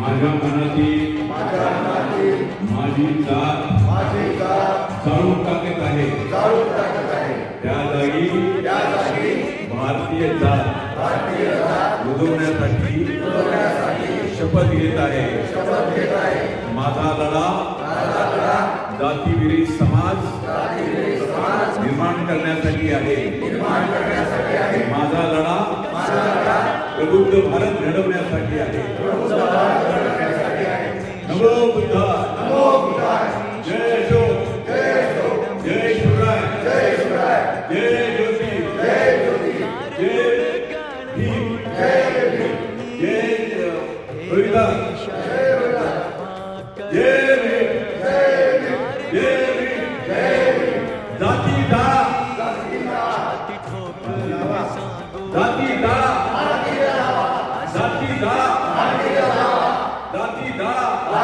माझ्या मनातील माझी जात जाळून टाकत आहे त्या जागी भारतीय जात बुजवण्यासाठी शपथ घेत आहे माझा लढा जातीविरहित समाज निर्माण करण्यासाठी आहे माझा लढा प्रबुद्ध भारत घडवण्यासाठी आहे नमो बुद्धाय जय अशोक जय शिवराय जय ज्योती जय भीम जय हरिदास जय भीम जाती डाळा जाती डाळा जाती डाळा